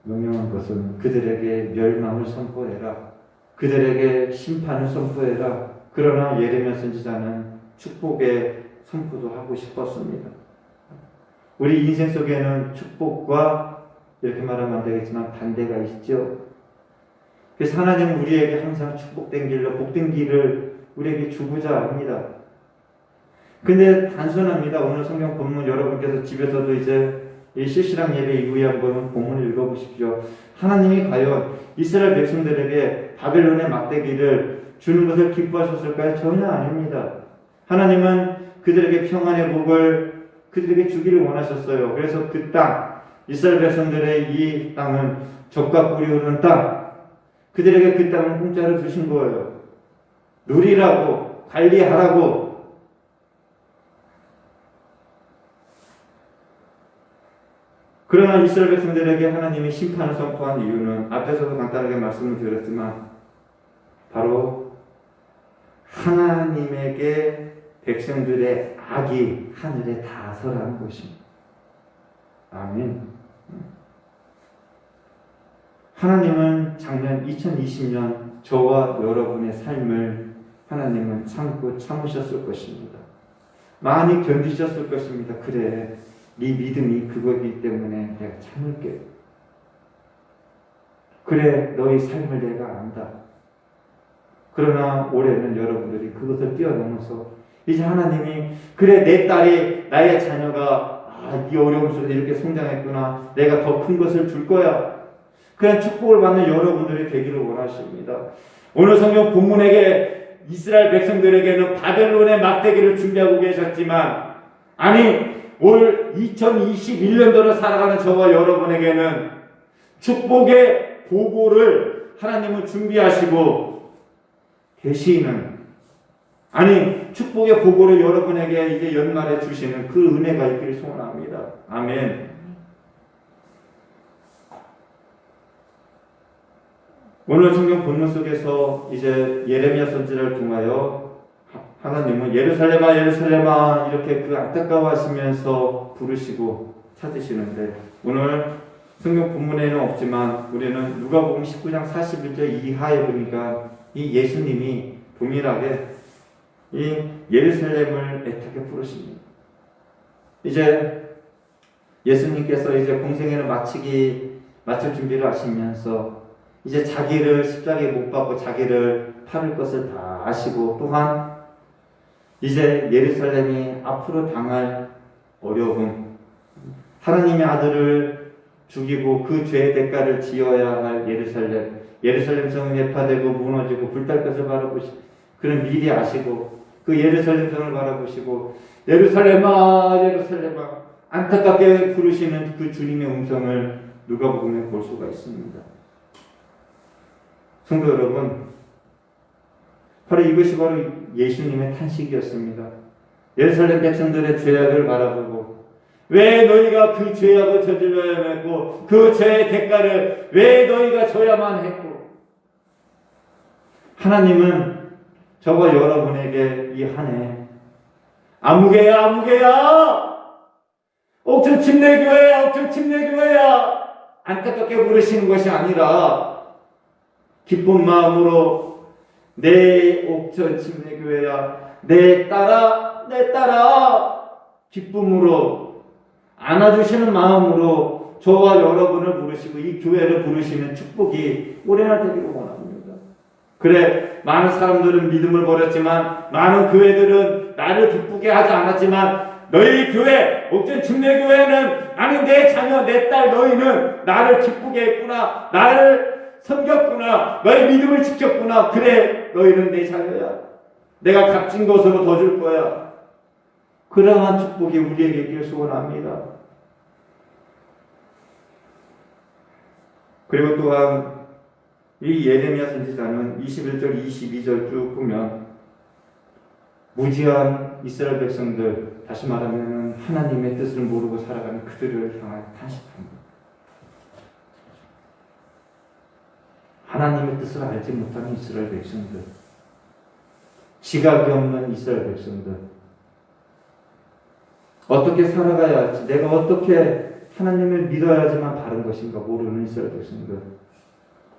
명령한 것은 그들에게 멸망을 선포해라. 그들에게 심판을 선포해라. 그러나 예레미야 선지자는 축복의 선포도 하고 싶었습니다. 우리 인생 속에는 축복과 이렇게 말하면 안 되겠지만 반대가 있죠. 그래서 하나님은 우리에게 항상 축복된 길로 복된 길을 우리에게 주고자 합니다. 근데 단순합니다. 오늘 성경 본문 여러분께서 집에서도 이제 이 실시랑 예배 이후에 한번 본문을 읽어보십시오. 하나님이 과연 이스라엘 백성들에게 바벨론의 막대기를 주는 것을 기뻐하셨을까요? 전혀 아닙니다. 하나님은 그들에게 평안의 복을 그들에게 주기를 원하셨어요. 그래서 그 땅, 이스라엘 백성들의 이 땅은 젖과 꿀이 흐르는 땅, 그들에게 그 땅을 공짜로 주신 거예요. 누리라고, 관리하라고. 그러나 이스라엘 백성들에게 하나님이 심판을 선포한 이유는 앞에서도 간단하게 말씀을 드렸지만 바로 하나님에게 백성들의 악이 하늘에 닿아서라는 것입니다. 아멘. 하나님은 작년 2020년 저와 여러분의 삶을 하나님은 참으셨을 것입니다. 많이 견디셨을 것입니다. 그래, 네 믿음이 그거이기 때문에 내가 참을게. 그래, 너의 삶을 내가 안다. 그러나 올해는 여러분들이 그것을 뛰어넘어서 이제 하나님이 그래, 내 딸이, 나의 자녀가 이 어려움 속에서 이렇게 성장했구나. 내가 더 큰 것을 줄 거야. 그런 축복을 받는 여러분들이 되기를 원하십니다. 오늘 성경 본문에게 이스라엘 백성들에게는 바벨론의 막대기를 준비하고 계셨지만 아니 올 2021년도로 살아가는 저와 여러분에게는 축복의 보고를 하나님은 준비하시고 계시는 아니 축복의 보고를 여러분에게 이제 연말에 주시는 그 은혜가 있기를 소원합니다. 아멘. 오늘 성경 본문 속에서 이제 예레미야 선지자를 통하여 하나님은 예루살렘아 예루살렘아 이렇게 그 안타까워하시면서 부르시고 찾으시는데, 오늘 성경 본문에는 없지만 우리는 누가복음 19장 41절 이하에 보니까 이 예수님이 동일하게 이 예루살렘을 애타게 부르십니다. 이제 예수님께서 이제 공생애를 마칠 준비를 하시면서 이제 자기를 십자가에 못 박고 자기를 팔을 것을 다 아시고, 또한 이제 예루살렘이 앞으로 당할 어려움, 하나님의 아들을 죽이고 그 죄의 대가를 지어야 할 예루살렘 성이 회파되고 무너지고 불탈 것을 바라보시고, 그런 미리 아시고 그 예루살렘 성을 바라보시고 예루살렘아 예루살렘아 안타깝게 부르시는 그 주님의 음성을 누가복음에 볼 수가 있습니다. 성도 여러분, 바로 이것이 바로 예수님의 탄식이었습니다. 예루살렘 백성들의 죄악을 바라보고, 왜 너희가 그 죄악을 저질러야 했고 그 죄의 대가를 왜 너희가 져야만 했고, 하나님은 저와 여러분에게 이 한 해 아무개야 아무개야 옥천 침례교회야 옥천 침례교회야 안타깝게 부르시는 것이 아니라 기쁜 마음으로 내 옥천 침례교회야 내 딸아 기쁨으로 안아주시는 마음으로 저와 여러분을 부르시고 이 교회를 부르시는 축복이 올해나 되기를 원합니다. 그래, 많은 사람들은 믿음을 버렸지만, 많은 교회들은 나를 기쁘게 하지 않았지만, 너희 교회, 옥천 침례교회는 나는 내 자녀, 내 딸, 너희는 나를 기쁘게 했구나, 나를 섬겼구나, 너희 믿음을 지켰구나, 그래, 너희는 내 자녀야. 내가 값진 것으로 더 줄 거야. 그러한 축복이 우리에게 있기를 소원합니다. 그리고 또한 이 예레미야 선지자는 21절, 22절 쭉 보면 무지한 이스라엘 백성들, 다시 말하면 하나님의 뜻을 모르고 살아가는 그들을 향하여 탄식합니다. 하나님의 뜻을 알지 못하는 이스라엘 백성들, 지각이 없는 이스라엘 백성들, 어떻게 살아가야 할지, 내가 어떻게 하나님을 믿어야지만 바른 것인가 모르는 이스라엘 백성들.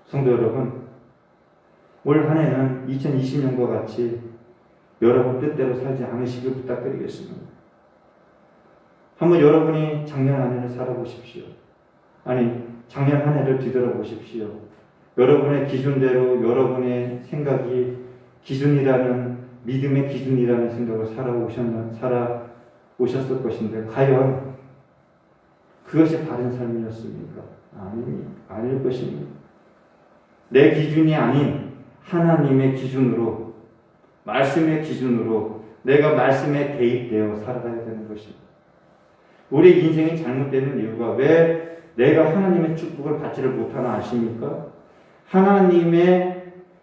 성도 여러분, 올 한 해는 2020년과 같이 여러분 뜻대로 살지 않으시길 부탁드리겠습니다. 한번 여러분이 작년 한 해를 살아보십시오. 아니, 작년 한 해를 뒤돌아보십시오. 여러분의 기준대로 여러분의 생각이 기준이라는, 믿음의 기준이라는 생각으로 살아오셨을 것인데, 과연 그것이 바른 삶이었습니까? 아닐 것입니다. 내 기준이 아닌 하나님의 기준으로, 말씀의 기준으로 내가 말씀에 대입되어 살아가야 되는 것입니다. 우리 인생이 잘못되는 이유가 왜 내가 하나님의 축복을 받지를 못하나 아십니까?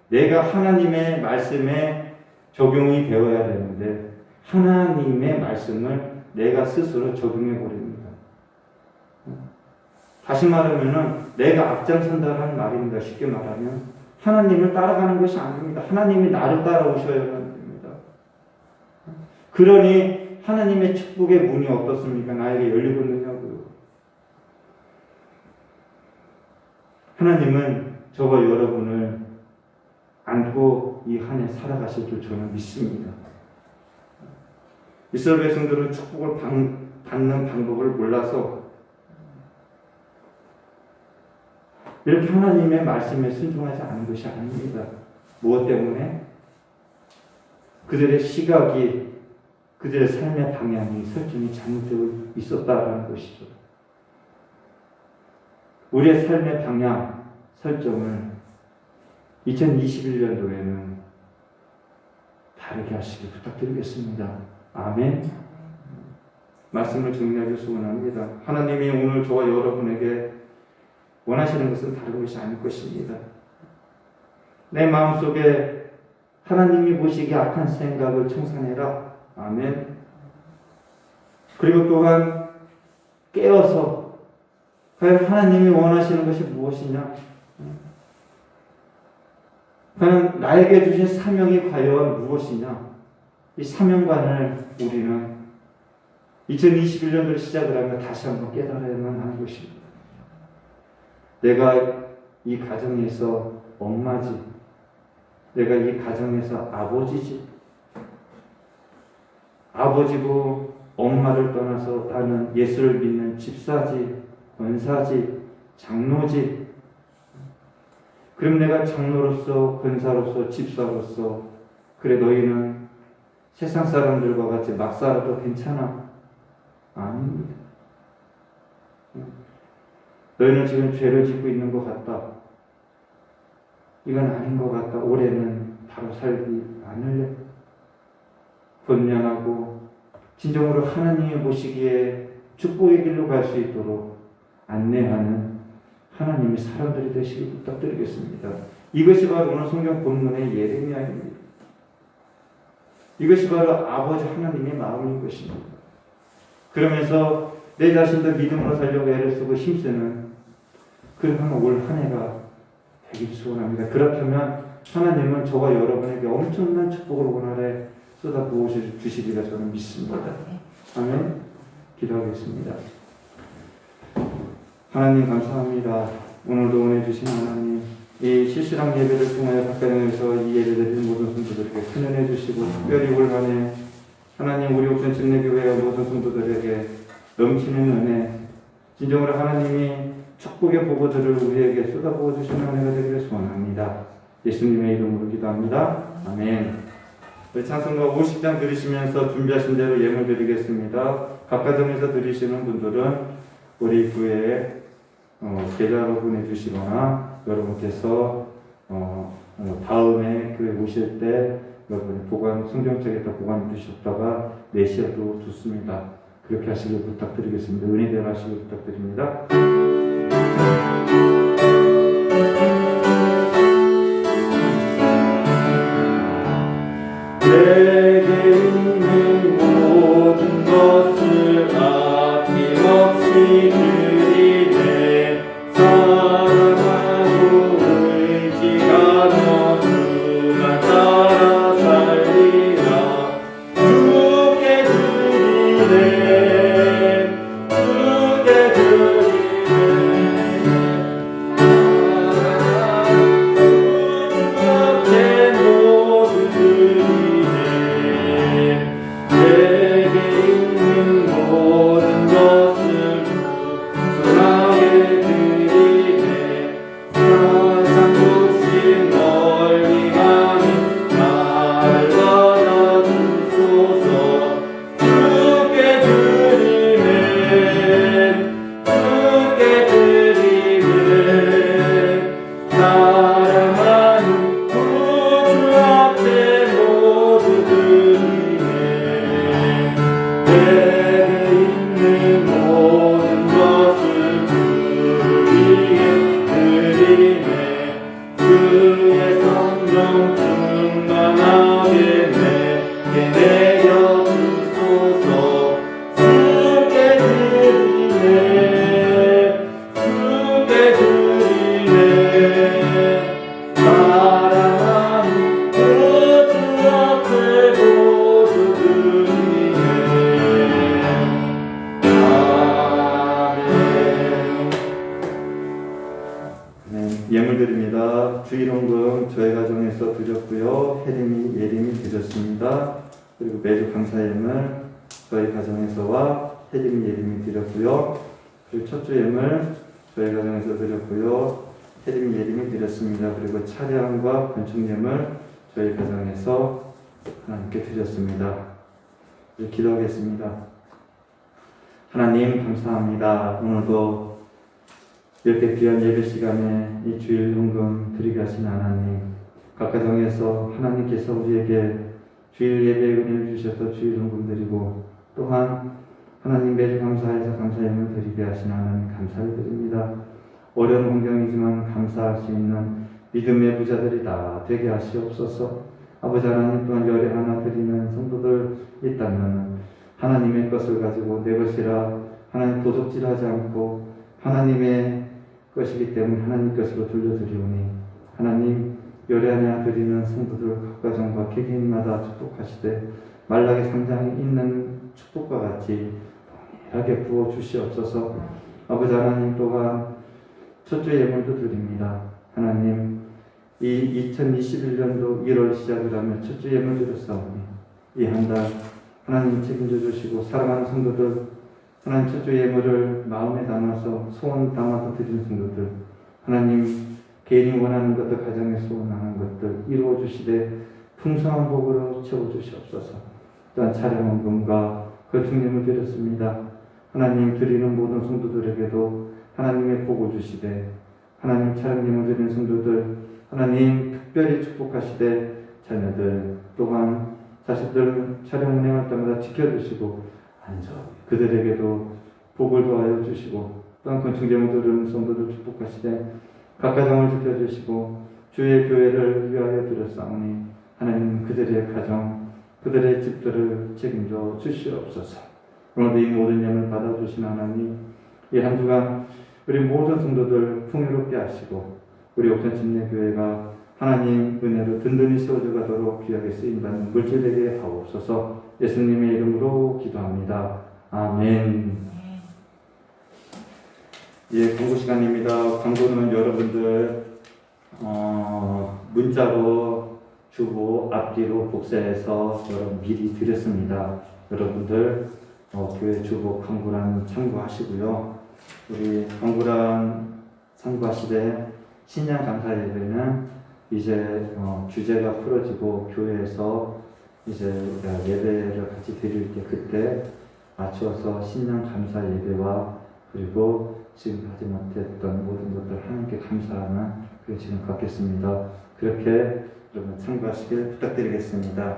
내가 하나님의 말씀에 적용이 되어야 되는데 하나님의 말씀을 내가 스스로 적용해 버립니다. 다시 말하면 내가 앞장선다라는 말입니다. 쉽게 말하면 하나님을 따라가는 것이 아닙니다. 하나님이 나를 따라오셔야 합니다. 그러니 하나님의 축복의 문이 어떻습니까? 나에게 열리고 있느냐고요. 하나님은 저와 여러분을 안고 이 한 해 살아가실 줄 저는 믿습니다. 이스라엘 백성들은 축복을 받는 방법을 몰라서 이렇게 하나님의 말씀에 순종하지 않은 것이 아닙니다. 무엇 때문에? 그들의 시각이, 그들의 삶의 방향이, 설정이 잘못되어 있었다라는 것이죠. 우리의 삶의 방향, 설정을 2021년도에는 다르게 하시길 부탁드리겠습니다. 아멘. 말씀을 정리하기 소원합니다. 하나님이 오늘 저와 여러분에게 원하시는 것은 다른 것이 아닐 것입니다. 내 마음속에 하나님이 보시기에 악한 생각을 청산해라. 아멘. 그리고 또한 깨어서 과연 하나님이 원하시는 것이 무엇이냐? 하나님 나에게 주신 사명이 과연 무엇이냐? 이 사명관을 우리는 2021년도를 시작을 하면 다시 한번 깨달아야만 하는 것입니다. 내가 이 가정에서 엄마지, 내가 이 가정에서 아버지지, 아버지고 엄마를 떠나서 나는 예수를 믿는 집사지, 권사지, 장로지. 그럼 내가 장로로서, 권사로서, 집사로서, 그래 너희는 세상 사람들과 같이 막 살아도 괜찮아? 아닙니다. 너희는 지금 죄를 짓고 있는 것 같다. 이건 아닌 것 같다. 올해는 바로 살기 않을래. 분명하고 진정으로 하나님이 보시기에 축복의 길로 갈 수 있도록 안내하는 하나님의 사람들이 되시길 부탁드리겠습니다. 이것이 바로 오늘 성경 본문의 예레미야입니다. 이것이 바로 아버지 하나님의 마음인 것입니다. 그러면서 내 자신도 믿음으로 살려고 애를 쓰고 힘쓰는 그런 올 한 해가 되길 소원합니다. 그렇다면 하나님은 저와 여러분에게 엄청난 축복을 오늘 한 해 쏟아부어 주시리라 저는 믿습니다. 아멘. 기도하겠습니다. 하나님 감사합니다. 오늘도 은혜 주신 하나님, 이 실시랑 예배를 통하여 각가정에서 이 예배드리는 모든 성도들에게 큰 은혜 주시고, 특별히 올 한 해 하나님 우리 옥천 침례교회와 모든 성도들에게 넘치는 은혜, 진정으로 하나님이 축복의 보고들을 우리에게 쏟아부어 주시는 은혜가 되기를 소원합니다. 예수님의 이름으로 기도합니다. 아멘. 찬송가 50장 들으시면서 준비하신 대로 예물 드리겠습니다. 각 가정에서 들으시는 분들은 우리 교회에 계좌로 보내주시거나 여러분께서 다음에 교회 오실 때 여러분이 성경책에다 보관해 두셨다가 내셔도 좋습니다. 그렇게 하시길 부탁드리겠습니다. 은혜대로 하시길 부탁드립니다. 내게 있는 모든 것을 아낌없이 드리네. 사랑하고 의지하며 주만 따라 살리라. 주께 드리네. 주께 드리네. 예물드립니다. 주일헌금 저희 가정에서 드렸고요. 혜림이, 예림이 드렸습니다. 그리고 매주 감사예물 저희 가정에서와 혜림이, 예림이 드렸고요. 그리고 첫주 예물 저희 가정에서 드렸고요. 혜림이, 예림이 드렸습니다. 그리고 차량과 건축예물 저희 가정에서 하나님께 드렸습니다. 이제 기도하겠습니다. 하나님 감사합니다. 오늘도 이렇게 귀한 예배 시간에 이 주일 헌금 드리게 하신 하나님, 각 가정에서 하나님께서 우리에게 주일 예배에 은혜를 주셔서 주일 헌금 드리고, 또한 하나님 매주 감사해서 감사예물 드리게 하신 하나님 감사를 드립니다. 어려운 환경이지만 감사할 수 있는 믿음의 부자들이 다 되게 하시옵소서. 아버지 하나님, 또한 열에 하나 드리는 성도들 있다면 하나님의 것을 가지고 내 것이라 하나님 도둑질하지 않고 하나님의 것이기 때문에 하나님 것으로 돌려드리오니, 하나님 요리하냐 드리는 성도들 각 가정과 개개인마다 축복하시되 말라기 3장에 있는 축복과 같이 동일하게 부어 주시옵소서. 아버지 하나님, 또한 첫주 예물도 드립니다. 하나님, 이 2021년도 1월 시작을 하며 첫주 예물 드렸사오니 이 한 달 하나님 책임져 주시고, 사랑하는 성도들, 하나님 첫주 예물을 마음에 담아서 소원 담아서 드리는 성도들, 하나님 개인이 원하는 것들, 가정에 소원하는 것들 이루어 주시되 풍성한 복으로 채워 주시옵소서. 또한 차량원금과 거축예물 드렸습니다. 하나님, 드리는 모든 성도들에게도 하나님의 복을 주시되, 하나님 차량예물 드리는 성도들 하나님 특별히 축복하시되, 자녀들 또한 자식들 차량 운행할 때마다 지켜주시고 안전히 그들에게도 복을 더하여 주시고, 또한 건축예물 드리는 성도들 축복하시되 각 가정을 지켜주시고 주의 교회를 위하여 드렸사오니 하나님 그들의 가정, 그들의 집들을 책임져 주시옵소서. 오늘도 이 모든 예물 받아주신 하나님, 이 한 주간 우리 모든 성도들 풍요롭게 하시고 우리 옥천침례교회가 하나님 은혜로 든든히 세워져 가도록 귀하게 쓰임받는 물질되게 하옵소서. 예수님의 이름으로 기도합니다. 아멘. 예, 광고 시간입니다. 광고는 여러분들 문자로 주고 앞뒤로 복사해서 여러분 미리 드렸습니다. 여러분들 교회 주보 광고란 참고하시고요. 우리 광고란 참고하시되 신년 감사 예배는 이제 규제가 풀어지고 교회에서 이제 예배를 같이 드릴 때 그때 맞춰서 신년 감사 예배와 그리고 지금까지 못했던 모든 것들 하나님께 감사하는 그 시간 갖겠습니다. 그렇게 여러분 참고하시길 부탁드리겠습니다.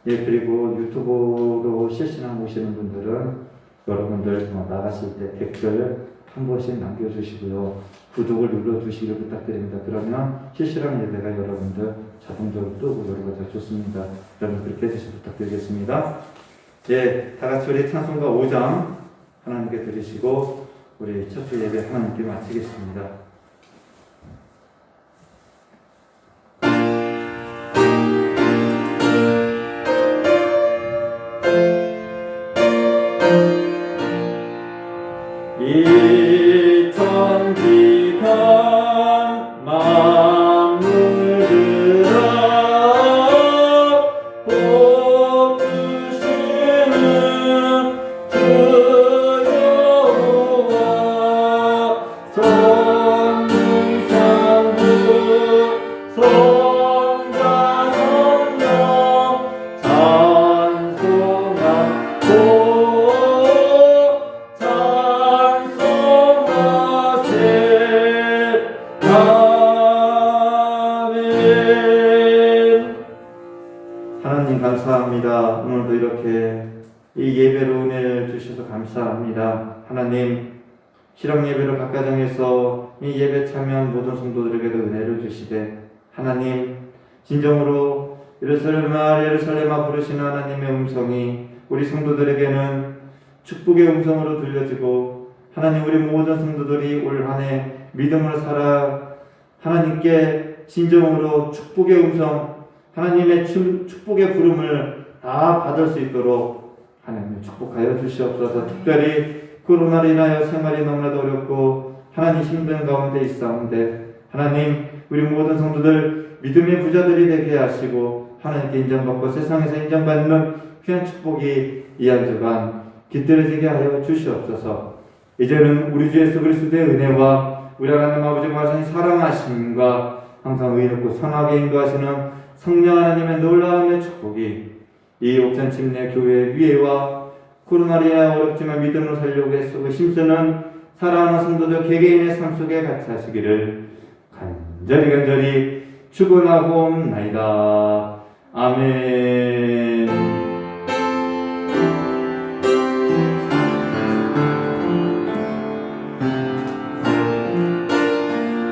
예, 그리고 유튜브로 실시간 보시는 분들은 여러분들 나가실 때 댓글 한 번씩 남겨주시고요. 구독을 눌러주시길 부탁드립니다. 그러면 실시간 예배가 여러분들 자동적으로 뜨고 여러가지가 좋습니다. 여러분 그렇게 해주시길 부탁드리겠습니다. 예, 다같이 우리 찬송가 5장 하나님께 드리시고 우리 첫주 예배 하나님께 마치겠습니다. 하나님 감사합니다. 오늘도 이렇게 이 예배로 은혜를 주셔서 감사합니다. 하나님, 실험 예배로 각 가정에서 이 예배 참여한 모든 성도들에게도 은혜를 주시되, 하나님 진정으로 예루살렘아 부르시는 하나님의 음성이 우리 성도들에게는 축복의 음성으로 들려지고, 하나님 우리 모든 성도들이 올 한 해 믿음으로 살아 하나님께 진정으로 축복의 음성, 하나님의 축복의 부름을 다 받을 수 있도록 하나님 축복하여 주시옵소서. 특별히 코로나로 인하여 생활이 너무나도 어렵고 하나님 힘든 가운데 있사온데, 하나님 우리 모든 성도들 믿음의 부자들이 되게 하시고 하나님께 인정받고 세상에서 인정받는 귀한 축복이 이 한 주간 깃들어지게 하여 주시옵소서. 이제는 우리 주 예수 그리스도의 은혜와 우리 하나님 아버지와 하신 사랑하심과 항상 의롭고 선하게 인도하시는 성령 하나님의 놀라운 축복이 이 옥천침례교회 위에와 코로나로 인하여 어렵지만 믿음으로 살려고 애쓰고 힘쓰는 사랑하는 성도들 개개인의 삶 속에 같이 하시기를 간절히 축원하옵나이다. 아멘.